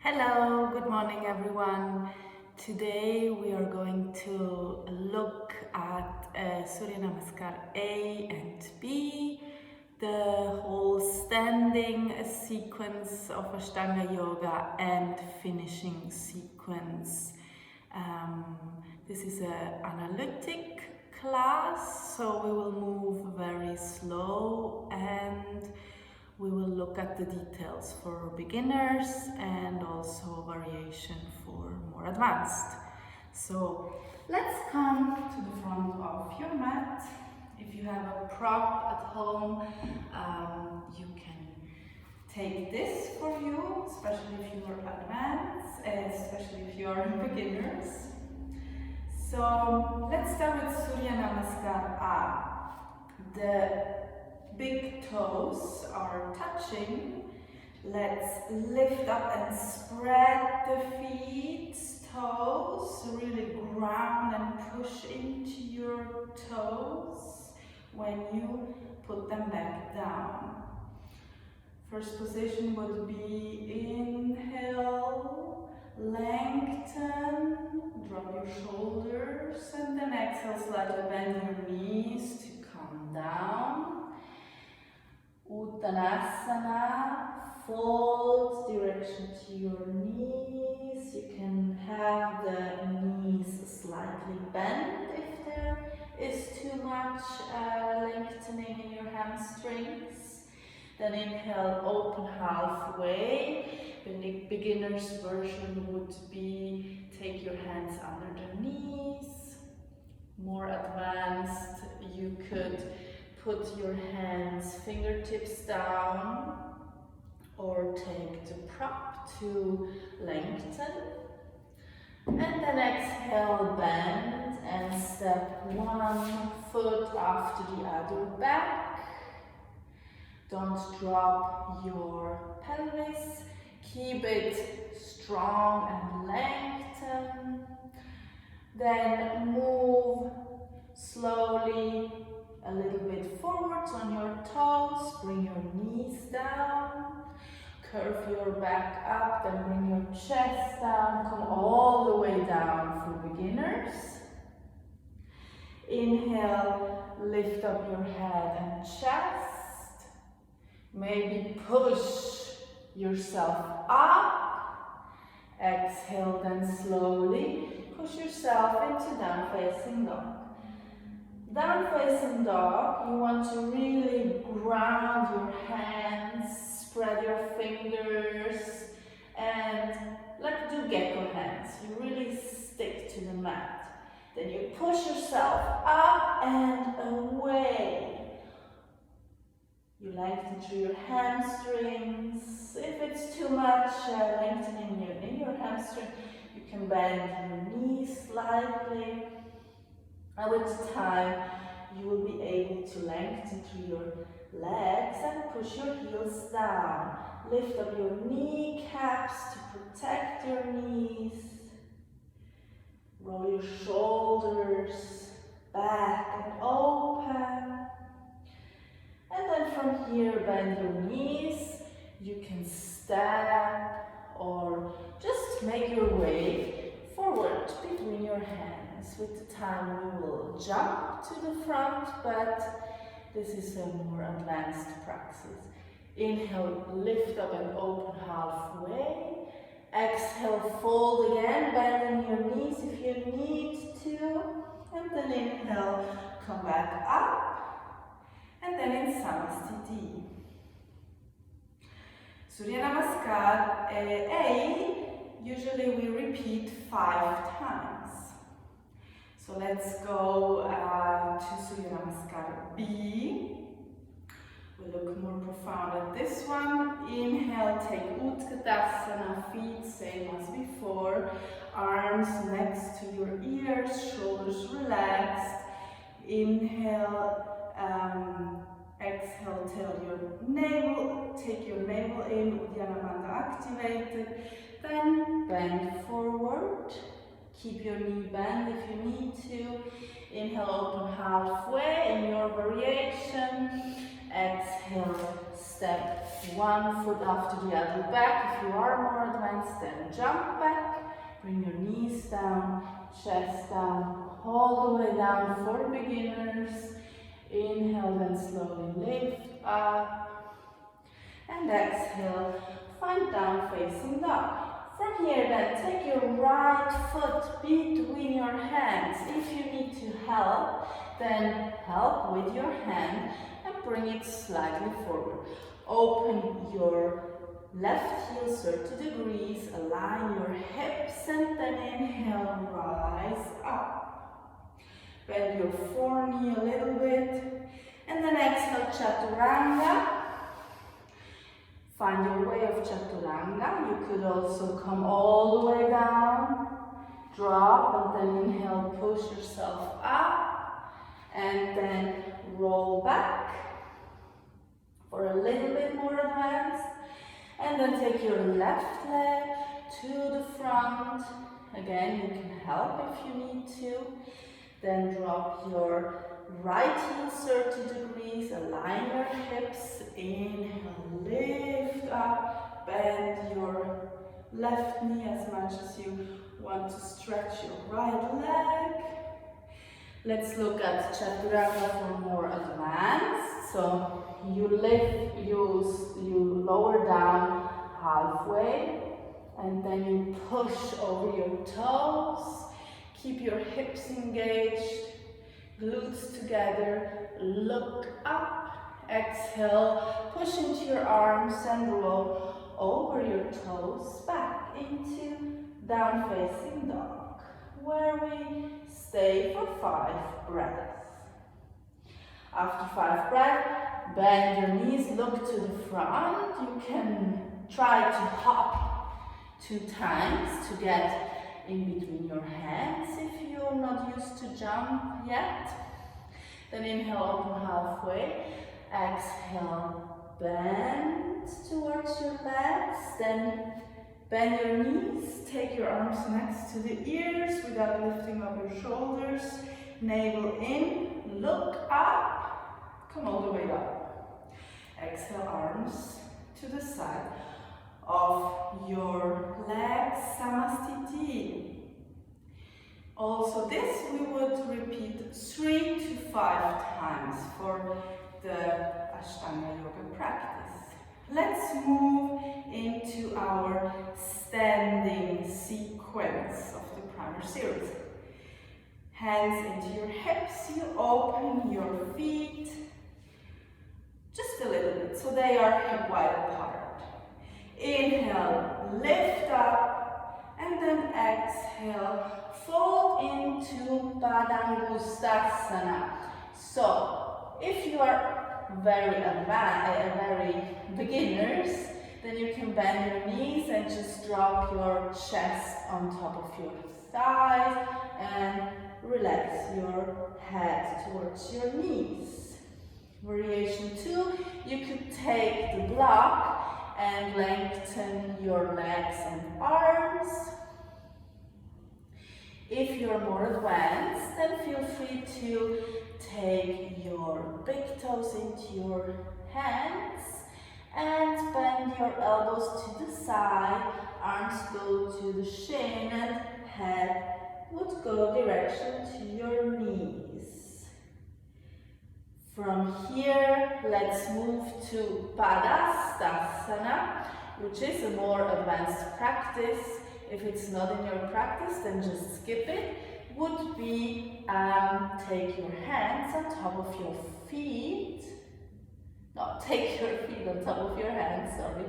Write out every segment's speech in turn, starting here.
Hello, good morning everyone. Today we are going to look at Surya Namaskar A and B, the whole standing sequence of Ashtanga Yoga and finishing sequence. This is an analytic class, so we will move very slow and we will look at the details for beginners and also variation for more advanced. So let's come to the front of your mat. If you have a prop at home, you can take this for you, especially if you are advanced, especially if you are beginners. So let's start with Surya Namaskar A. The big toes are touching. Let's lift up and spread the feet, toes, really ground and push into your toes when you put them back down. First position would be inhale, lengthen, drop your shoulders, and then exhale, slightly bend your knees to come down. Uttanasana, fold direction to your knees. You can have the knees slightly bent if there is too much lengthening in your hamstrings. Then inhale, open halfway. The beginner's version would be take your hands under the knees. More advanced, you could put your hands fingertips down or take the prop to lengthen. And then exhale, bend and step one foot after the other back. Don't drop your pelvis. Keep it strong and lengthen. Then move slowly a little bit forwards on your toes, bring your knees down, curve your back up, then bring your chest down, come all the way down for beginners. Inhale, lift up your head and chest, maybe push yourself up, exhale then slowly push yourself into down facing dog. Down facing dog, you want to really ground your hands, spread your fingers, and like do gecko hands. You really stick to the mat. Then you push yourself up and away. You lengthen through your hamstrings. If it's too much lengthening in your hamstring, you can bend your knees slightly. And with time, you will be able to lengthen through your legs and push your heels down. Lift up your kneecaps to protect your knees. Roll your shoulders back and open. And then from here, bend your knees. You can step or just make your way forward between your hands. With the time we will jump to the front, but this is a more advanced practice. Inhale, lift up and open halfway. Exhale, fold again, bending your knees if you need to. And then inhale, come back up. And then in Samastiti. Surya Namaskar A, usually we repeat 5 times. So let's go to Surya Namaskar B. We look more profound at this one. Inhale, take Utkatasana, feet same as before. Arms next to your ears, shoulders relaxed. Inhale, exhale, take your navel in, Uddiyana Bandha activated. Then bend forward. Keep your knee bent if you need to. Inhale, open halfway in your variation. Exhale, step one foot after the other back. If you are more advanced, then jump back, bring your knees down, chest down, all the way down for beginners. Inhale, then slowly lift up, and exhale, find down facing dog. From here then, take your right foot between your hands. If you need to help, then help with your hand and bring it slightly forward. Open your left heel 30 degrees, align your hips, and then inhale, rise up. Bend your foreknee a little bit, and then exhale, chaturanga. Find your way of chaturanga. You could also come all the way down, drop, and then inhale, push yourself up, and then roll back for a little bit more advanced. And then take your left leg to the front. Again, you can help if you need to. Then drop your right heel 30 degrees, align your hips, inhale, lift up, bend your left knee as much as you want to stretch your right leg. Let's look at chaturanga for more advanced. So you lift, you lower down halfway, and then you push over your toes. Keep your hips engaged, glutes together, look up, exhale, push into your arms and roll over your toes back into down facing dog, where we stay for 5 breaths. After 5 breaths, bend your knees, look to the front. You can try to hop 2 times to get in between your hands if you're not used to jump yet. Then inhale, open halfway. Exhale, bend towards your legs. Then bend your knees. Take your arms next to the ears without lifting up your shoulders. Navel in, look up, come all the way up. Exhale, arms to the side of your legs, Samastiti. Also this we would repeat 3 to 5 times for the Ashtanga yoga practice. Let's move into our standing sequence of the primer series. Hands into your hips, you open your feet just a little bit so they are hip wide apart. Inhale, lift up, and then exhale, fold into Padangustasana. So, if you are very beginners, then you can bend your knees and just drop your chest on top of your thighs and relax your head towards your knees. Variation 2, you could take the block and lengthen your legs and arms. If you're more advanced, then feel free to take your big toes into your hands and bend your elbows to the side, arms go to the shin, and head would go direction to your knees. From here, let's move to Padastasana, which is a more advanced practice. If it's not in your practice, then just skip it. Would be take your hands on top of your feet. No, take your feet on top of your hands, sorry.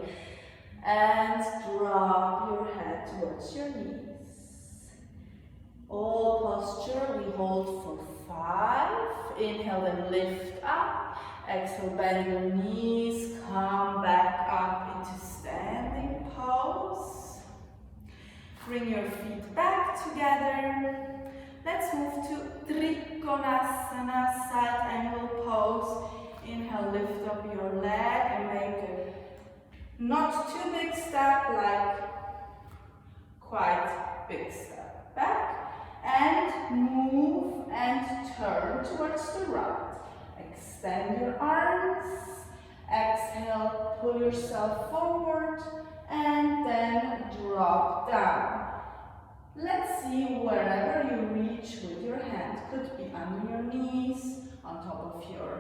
And drop your head towards your knees. All posture we hold for 5. Inhale and lift up. Exhale, bend your knees, come back up into standing pose. Bring your feet back together. Let's move to Trikonasana, side angle pose. Inhale, lift up your leg and make a not too big step, like quite big step. Back and move and turn towards the right. Extend your arms. Exhale, pull yourself forward and then drop down. Let's see wherever you reach with your hand. Could be under your knees, on top of your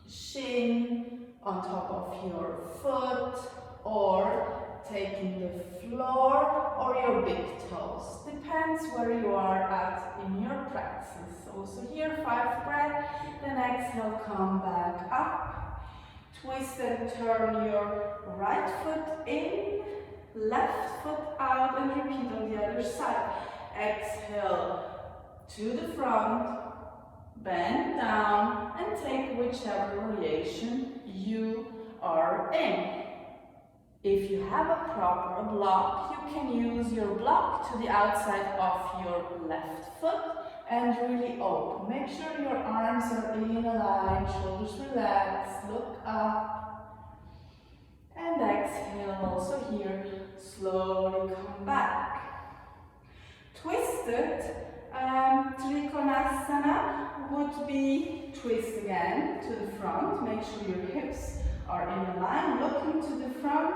shin, on top of your foot, or taking the floor or your big toes. Depends where you are at in your practice. Also here, 5 breaths, then exhale, come back up. Twist and turn your right foot in, left foot out, and repeat on the other side. Exhale to the front, bend down, and take whichever variation you are in. If you have a proper block, you can use your block to the outside of your left foot and really open. Make sure your arms are in a line, shoulders relaxed, look up. And exhale, also here, slowly come back. Twisted Trikonasana would be twist again to the front. Make sure your hips are in a line, looking to the front.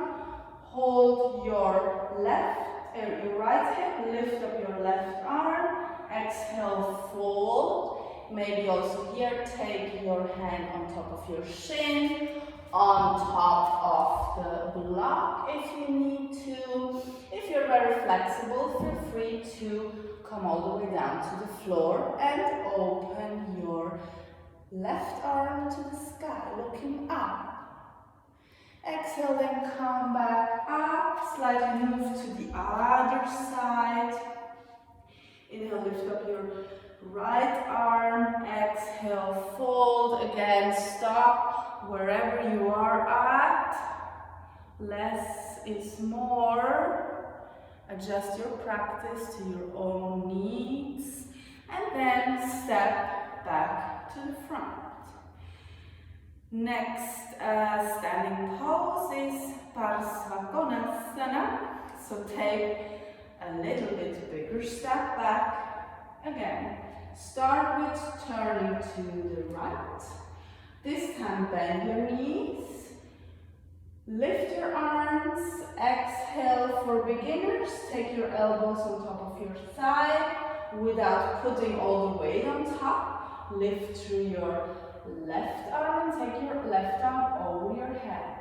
Hold your right hip, lift up your left arm. Exhale, fold. Maybe also here, take your hand on top of your shin, on top of the block if you need to. If you're very flexible, feel free to come all the way down to the floor and open your left arm to the sky, looking up. Exhale, then come back up, slightly move to the other side. Inhale, lift up your right arm. Exhale, fold. Again, stop wherever you are at. Less is more. Adjust your practice to your own needs. And then step back to the front. Next standing pose is Parsvakonasana. So take a little bit bigger step back. Again, start with turning to the right. This time bend your knees. Lift your arms. Exhale for beginners. Take your elbows on top of your thigh without putting all the weight on top. Lift through your left arm and take your left arm over your head.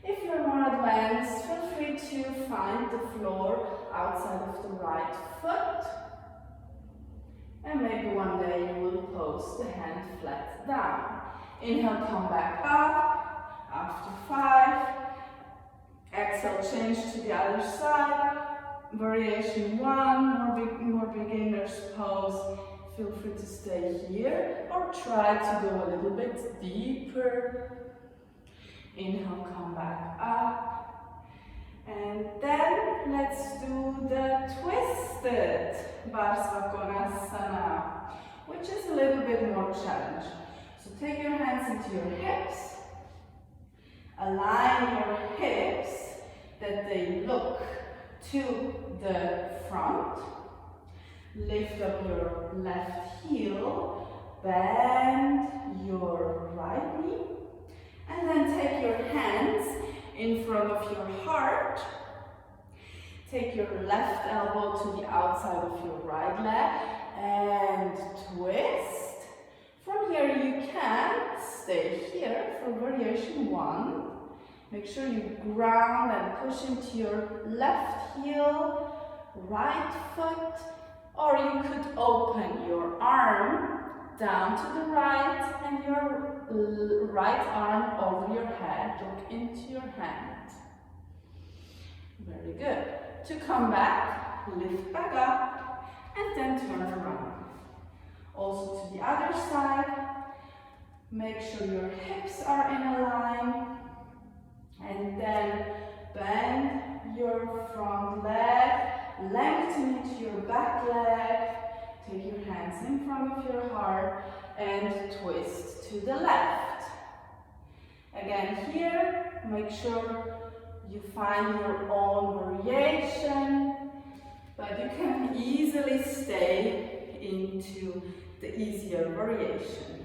If you're more advanced, feel free to find the floor outside of the right foot. And maybe one day you will pose the hand flat down. Inhale, come back up. After 5. Exhale, change to the other side. Variation 1, more beginner's pose. Feel free to stay here or try to go a little bit deeper. Inhale, come back up. And then let's do the twisted Parsvakonasana, which is a little bit more challenging. So take your hands into your hips. Align your hips that they look to the front. Lift up your left heel, bend your right knee, and then take your hands in front of your heart. Take your left elbow to the outside of your right leg and twist. From here you can stay here for variation 1. Make sure you ground and push into your left heel, right foot. Or you could open your arm down to the right and your right arm over your head. Look into your hand. Very good. To come back, lift back up and then turn around. Also to the other side. Make sure your hips are in a line. And then bend your front leg. Lengthen into your back leg, take your hands in front of your heart and twist to the left. Again here, make sure you find your own variation, but you can easily stay into the easier variation.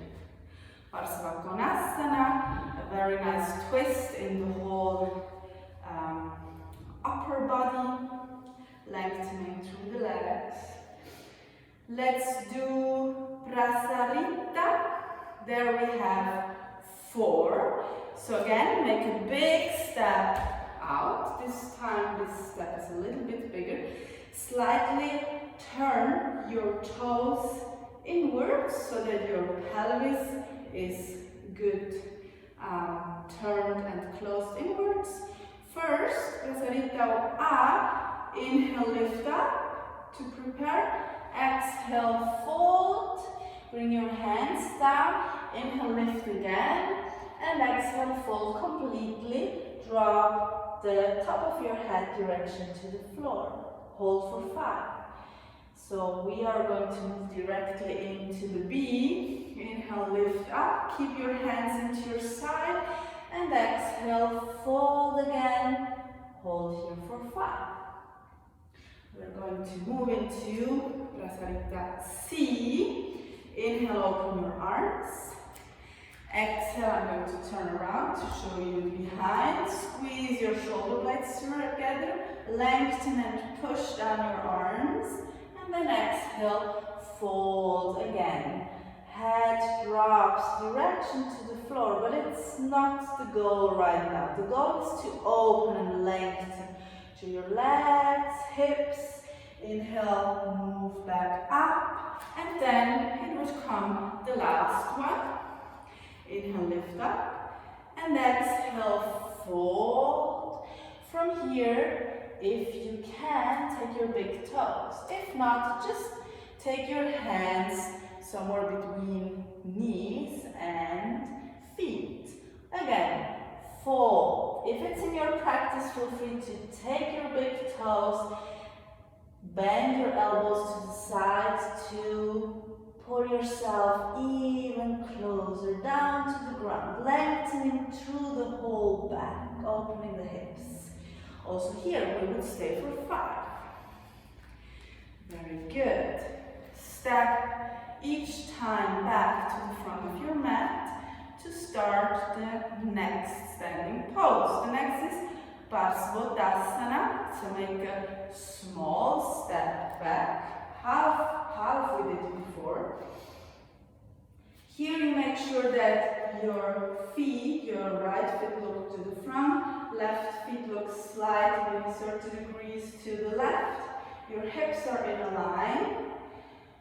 Parsvakonasana, a very nice twist in the whole upper body, lengthening through the legs. Let's do Prasarita. There we have 4. So again, make a big step out. This time this step is a little bit bigger. Slightly turn your toes inwards so that your pelvis is good turned and closed inwards. First, Prasarita A, inhale, lift up to prepare. Exhale, fold. Bring your hands down. Inhale, lift again. And exhale, fold completely. Drop the top of your head direction to the floor. Hold for 5. So we are going to move directly into the B. Inhale, lift up. Keep your hands into your side. And exhale, fold again. Hold here for 5. We're going to move into Prasarita C. Inhale, open your arms. Exhale, I'm going to turn around to show you behind. Squeeze your shoulder blades together. Lengthen and push down your arms. And then exhale, fold again. Head drops direction to the floor, but it's not the goal right now. The goal is to open and lengthen to your legs, hips. Inhale, move back up, and then it would come the last one. Inhale, lift up, and exhale, fold. From here, if you can, take your big toes. If not, just take your hands somewhere between knees and feet. Again, fold. If it's in your practice, feel free to take your big toes, bend your elbows to the sides to pull yourself even closer down to the ground, lengthening through the whole back, opening the hips. Also here, we would stay for 5. Very good. Step each time back to the front of your mat to start the next standing pose. The next is Parsvottasana. So make a small step back, half we did before. Here you make sure that your feet, your right foot look to the front, left feet look slightly 30 degrees to the left. Your hips are in a line.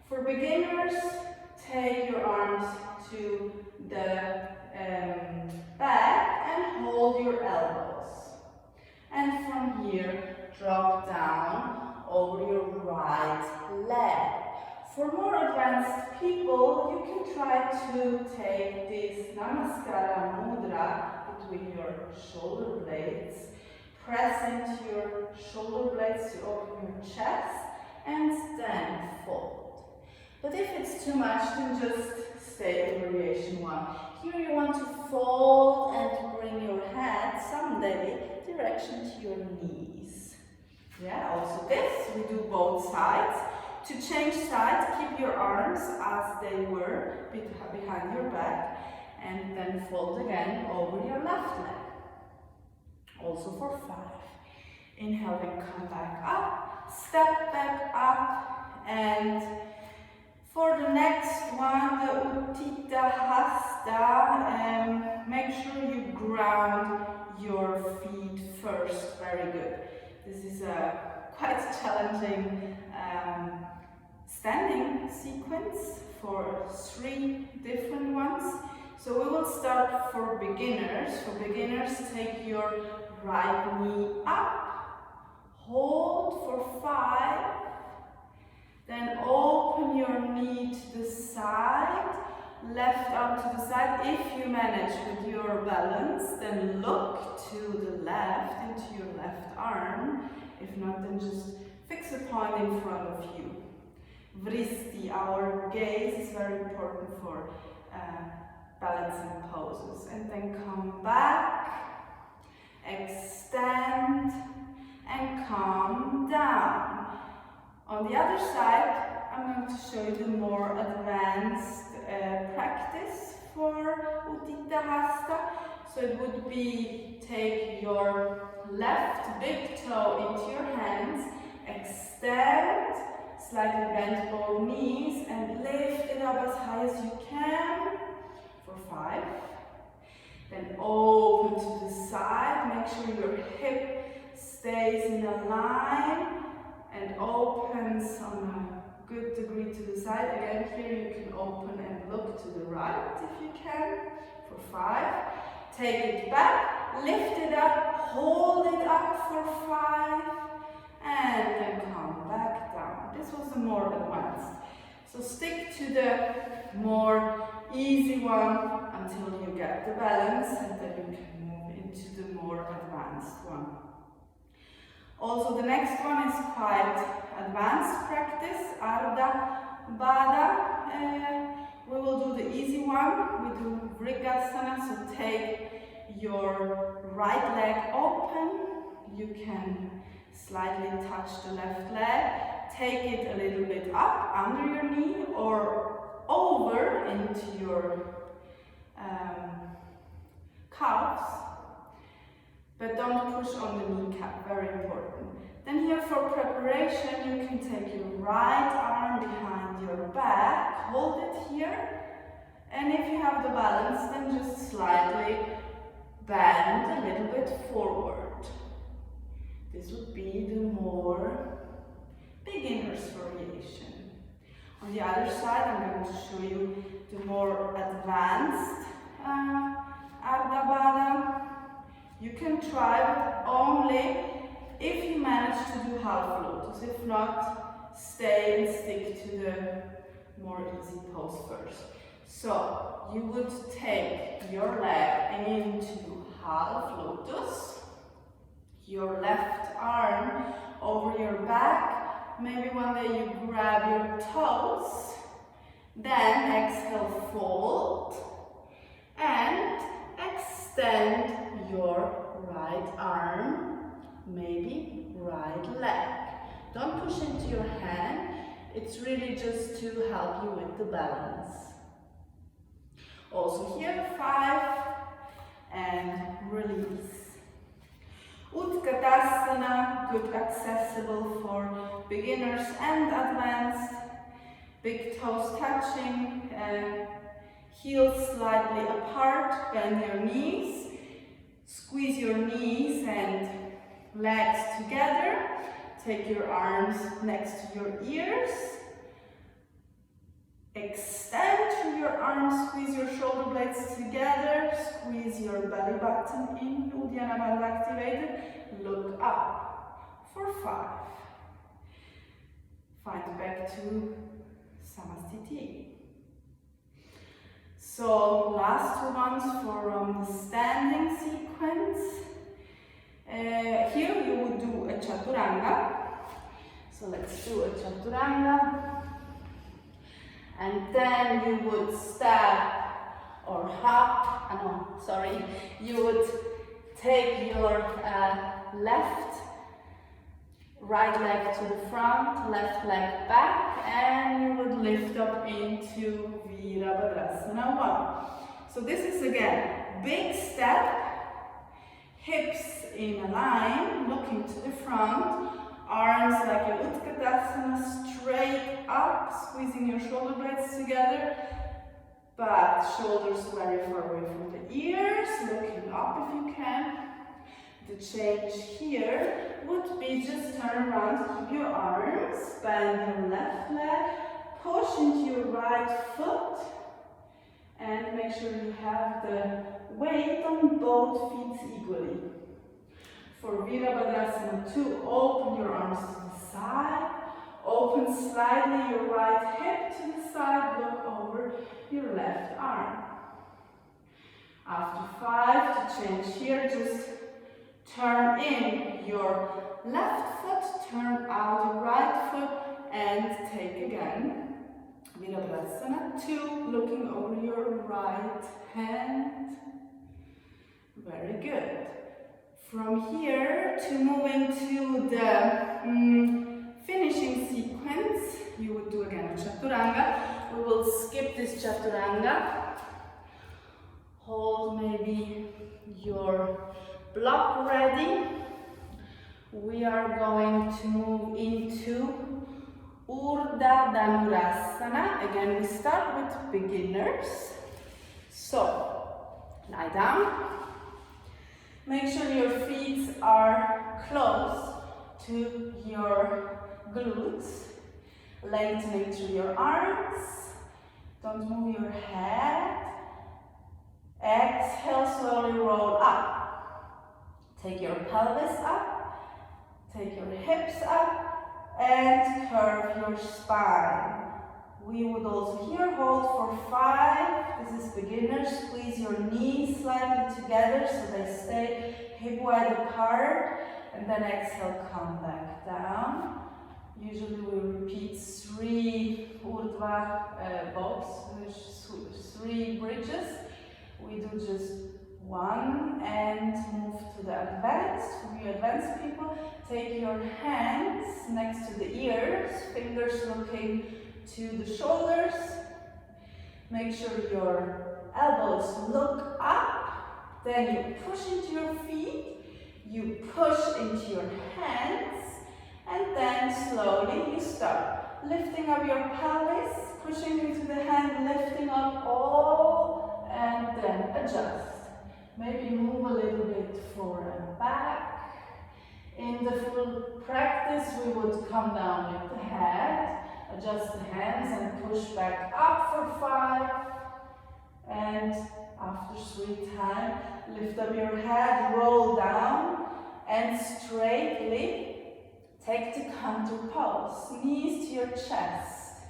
For beginners, take your arms to the back and hold your elbows. And from here, drop down over your right leg. For more advanced people, you can try to take this Namaskara mudra between your shoulder blades. Press into your shoulder blades to open your chest and then fold. But if it's too much, then just stay in variation 1. Here you want to fold and bring your head someday direction to your knees. Yeah, also this, we do both sides. To change sides, keep your arms as they were behind your back and then fold again over your left leg. Also for 5. Inhale and come back up, step back up, and for the next one, the Uttita Hasta, make sure you ground your feet first. Very good. This is a quite challenging standing sequence for 3 different ones. So we will start for beginners. For beginners, take your right knee up, hold for 5, then open your knee to the side, left arm to the side. If you manage with your balance, then look to the left, into your left arm. If not, then just fix a point in front of you. Vristi, our gaze is very important for balancing poses. And then come back, extend, and come down. On the other side, I'm going to show you the more advanced practice for Utthita Hasta. So it would be take your left big toe into your hands, extend, slightly bend both knees and lift it up as high as you can for 5. Then open to the side, make sure your hip stays in a line and opens on a good degree to the side. Again, here you can open and look to the right if you can for 5. Take it back, lift it up, hold it up for 5, and then come back down. This was the more advanced. So stick to the more easy one until you get the balance, and then you can move into the more advanced one. Also, the next one is quite advanced practice, Ardha Bada. We will do the easy one. We do Vrigasana, so take your right leg open. You can slightly touch the left leg. Take it a little bit up under your knee or over into your calves. But don't push on the kneecap, very important. Then here for preparation, you can take your right arm behind your back, hold it here, and if you have the balance, then just slightly bend a little bit forward. This would be the more beginner's variation. On the other side, I'm going to show you the more advanced Ardha Bada. You can try, but only if you manage to do half lotus. If not, stay and stick to the more easy pose first. So you would take your leg into half lotus, your left arm over your back. Maybe one day you grab your toes, then exhale, fold, and extend your right arm, maybe right leg. Don't push into your hand, it's really just to help you with the balance. Also here, 5, and release. Utkatasana, good, accessible for beginners and advanced. Big toes touching, heels slightly apart, bend your knees. Squeeze your knees and legs together. Take your arms next to your ears. Extend through your arms, squeeze your shoulder blades together, squeeze your belly button in, Uddiyana Bandha activated. Look up for 5. Find back to Samastiti. So last 2 ones for the standing sequence. Here you would do a chaturanga. So let's do a chaturanga. And then you would step or hop, you would take your right leg to the front, left leg back, and you would lift up into Virabhadrasana 1. So this is again, big step, hips in a line, looking to the front, arms like your Utkatasana, straight up, squeezing your shoulder blades together, but shoulders very far away from the ears, looking up if you can. The change here would be just turn around, keep your arms, bend your left leg, push into your right foot, and make sure you have the weight on both feet equally. For Virabhadrasana 2, open your arms to the side, open slightly your right hip to the side, look over your left arm. After 5, to change here, just turn in your left foot, turn out your right foot, and take again. Virabhadrasana 2, looking over your right hand. Very good. From here to move into the finishing sequence, you would do again a chaturanga. We will skip this chaturanga. Hold maybe your block ready. We are going to move into Urdhva Dhanurasana. Again, we start with beginners. So, lie down. Make sure your feet are close to your glutes. Lengthening through your arms. Don't move your head. Exhale, slowly roll up. Take your pelvis up. Take your hips up. And curve your spine. We would also here hold for 5. This is beginners. Squeeze your knees slightly together so they stay hip wide apart. And then exhale, come back down. Usually we repeat 3 Urdhva bows, 3 bridges. We do just 1 and move to the advanced. For you advanced people, take your hands next to the ears, fingers looking to the shoulders. Make sure your elbows look up. Then you push into your feet. You push into your hands. And then slowly you start lifting up your pelvis, pushing into the hand, lifting up all, and then adjust. Maybe move a little bit forward and back. In the full practice, we would come down with the head, adjust the hands and push back up for 5. And after 3 times, lift up your head, roll down, and straightly take the counter pose, knees to your chest,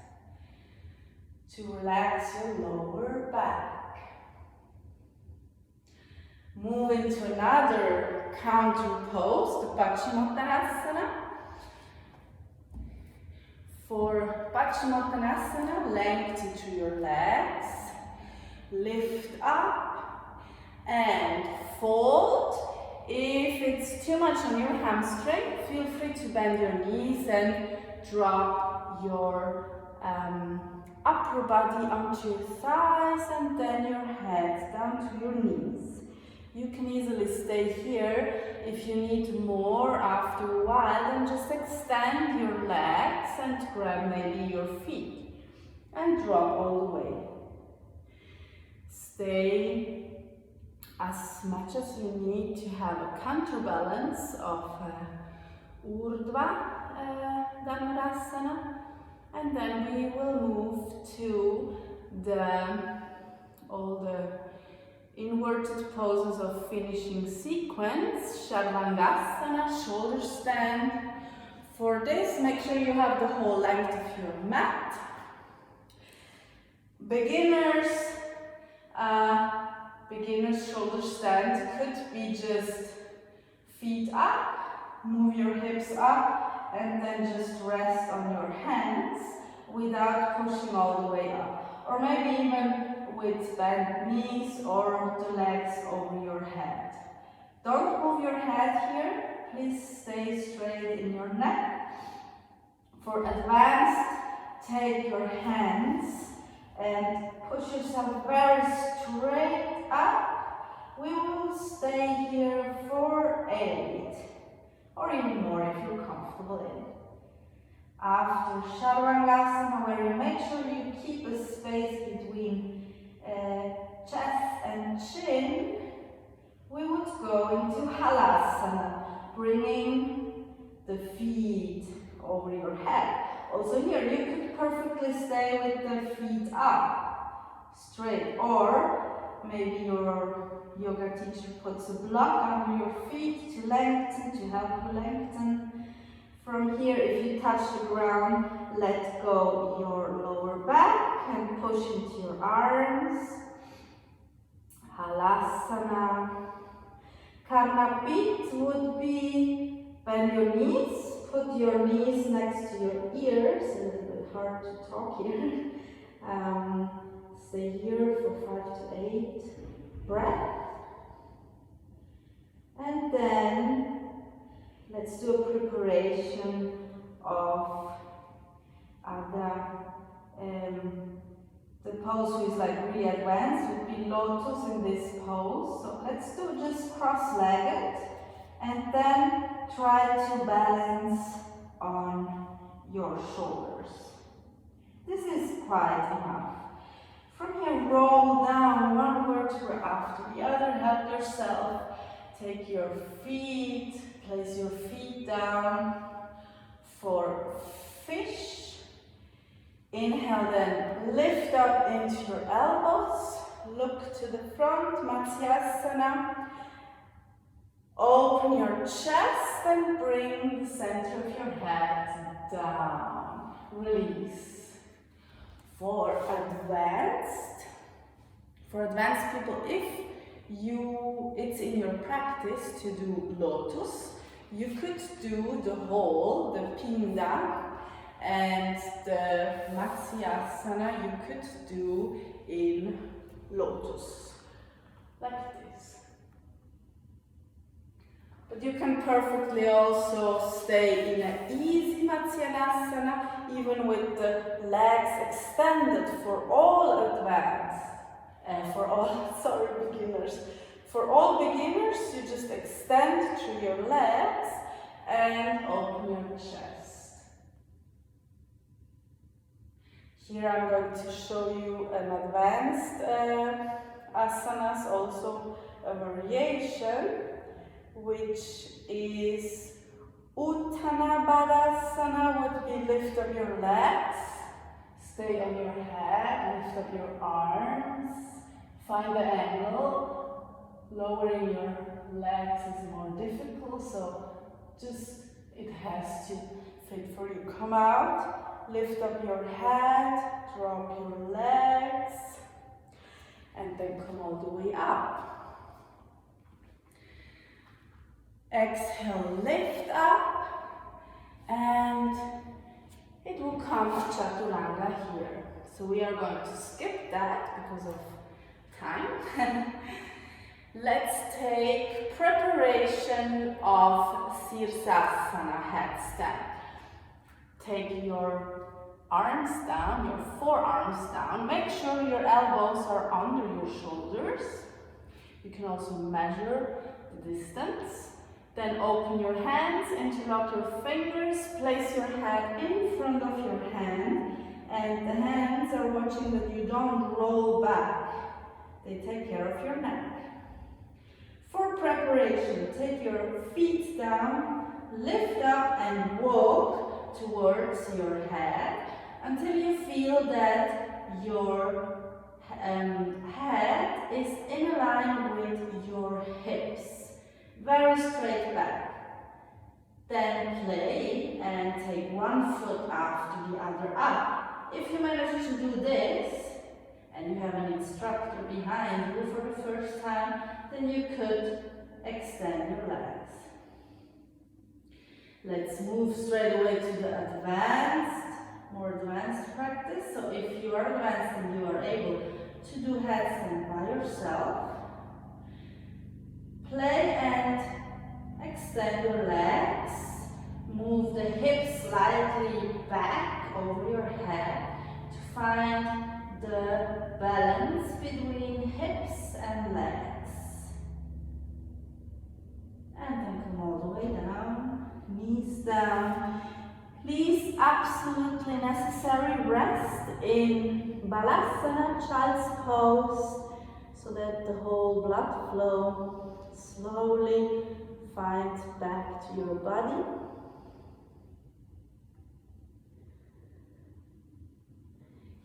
to relax your lower back. Move into another counter pose, the Paschimottanasana. For Paschimottanasana, lengthen through your legs, lift up and fold. If it's too much on your hamstring, feel free to bend your knees and drop your upper body onto your thighs and then your head down to your knees. You can easily stay here. If you need more after a while, then just extend your legs and grab maybe your feet and drop all the way. Stay as much as you need to have a counterbalance of Urdhva Dhanurasana, and then we will move to all the inverted poses of finishing sequence, Sharvangasana, shoulder stand. For this, make sure you have the whole length of your mat. Beginner's shoulder stand could be just feet up, move your hips up, and then just rest on your hands without pushing all the way up. Or maybe even with bent knees or the legs over your head. Don't move your head here, please stay straight in your neck. For advanced, take your hands and push yourself very straight up. We will stay here for 8 or even more if you're comfortable in. After Chaturanga, where you make sure you keep a space between chest and chin, we would go into Halasana, bringing the feet over your head. Also here, you could perfectly stay with the feet up, straight, or maybe your yoga teacher puts a block under your feet to lengthen, to help you lengthen. From here, if you touch the ground, let go your lower back and push into your arms. Halasana. Karnapit would be bend your knees. Put your knees next to your ears. A little bit hard to talk here. Stay here for 5 to 8 breaths. And then let's do a preparation of the pose is like really advanced, would be in lotus in this pose. So let's do just cross-legged and then try to balance on your shoulders. This is quite enough. From here, roll down one vertebra after the other. Help yourself. Take your feet, place your feet down for fish. Inhale, then lift up into your elbows. Look to the front, Matsyasana. Open your chest and bring the center of your head down. Release. For advanced people, if it's in your practice to do lotus, you could do the whole, the pinda and the Matsyasana you could do in lotus, like this. But you can perfectly also stay in an easy Matsyasana, even with the legs extended for all advanced, beginners. For all beginners, you just extend through your legs and open your chest. Here I'm going to show you an advanced asanas, also a variation, which is Uttana Baddhasana, would be lift up your legs, stay on your head, lift up your arms, find the angle. Lowering your legs is more difficult, so just it has to fit for you. Come out, lift up your head, drop your legs, and then come all the way up. Exhale, lift up, and it will come to Chaturanga here. So we are going to skip that because of time. Let's take preparation of Sirsasana, headstand. Take your arms down, your forearms down. Make sure your elbows are under your shoulders. You can also measure the distance. Then open your hands, interlock your fingers, place your head in front of your hand, and the hands are watching that you don't roll back. They take care of your neck. For preparation, take your feet down, lift up and walk towards your head until you feel that your head is in line with your hips. Very straight back. Then play and take one foot after the other up. If you manage to do this, and you have an instructor behind you for the first time, then you could extend your legs. Let's move straight away to the more advanced practice. So if you are advanced and you are able to do headstand by yourself, play and extend your legs. Move the hips slightly back over your head to find the balance between hips and legs. And then come all the way down, knees down. Please, absolutely necessary rest in Balasana, child's pose, so that the whole blood flow slowly finds back to your body.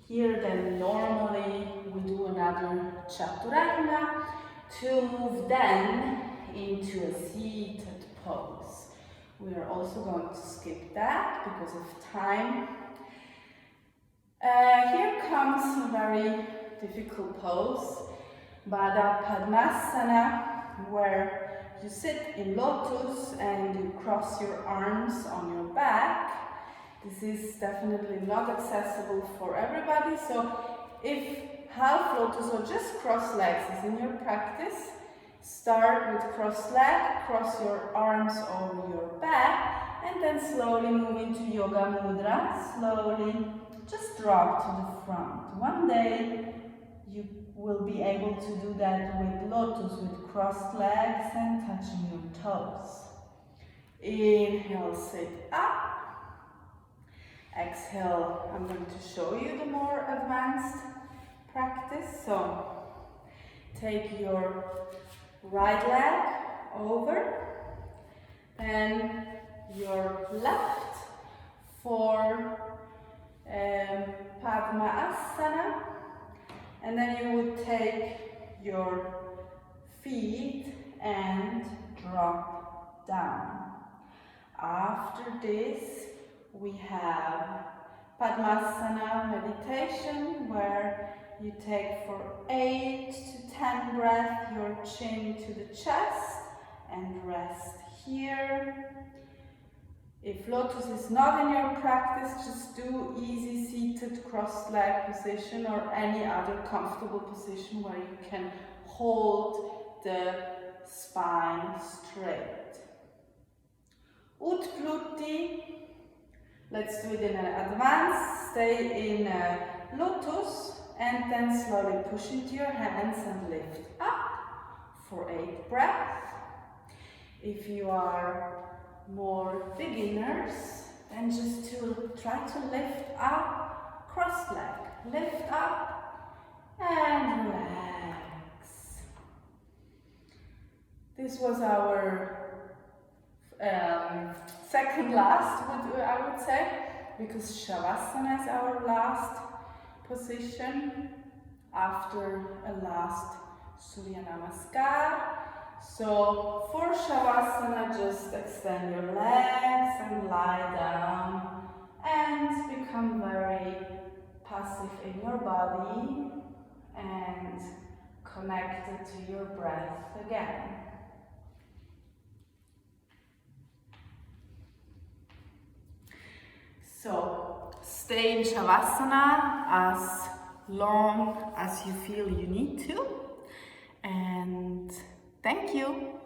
Here then normally we do another Chaturanga to move then into a seated pose. We are also going to skip that because of time. Here comes a very difficult pose, Baddha Padmasana, where you sit in lotus and you cross your arms on your back. This is definitely not accessible for everybody, so if half lotus or just cross legs is in your practice, start with cross leg, cross your arms over your back, and then slowly move into Yoga Mudra. Slowly just drop to the front. One day you will be able to do that with lotus, with crossed legs and touching your toes. Inhale, sit up. Exhale, I'm going to show you the more advanced practice. So take your right leg over, then your left for Padmasana, and then you would take your feet and drop down. After this, we have Padmasana meditation, where you take for 8 to 10 breaths your chin to the chest and rest here. If lotus is not in your practice, just do easy seated crossed leg position or any other comfortable position where you can hold the spine straight. Utpluti, let's do it in an advance. Stay in lotus and then slowly push into your hands and lift up for 8 breaths. If you are more beginners, then just to try to lift up, cross leg, lift up and relax. This was our second last, I would say, because Shavasana is our last position after a last Surya Namaskar. So for Shavasana, just extend your legs and lie down and become very passive in your body and connected to your breath again. So stay in Shavasana as long as you feel you need to, and thank you.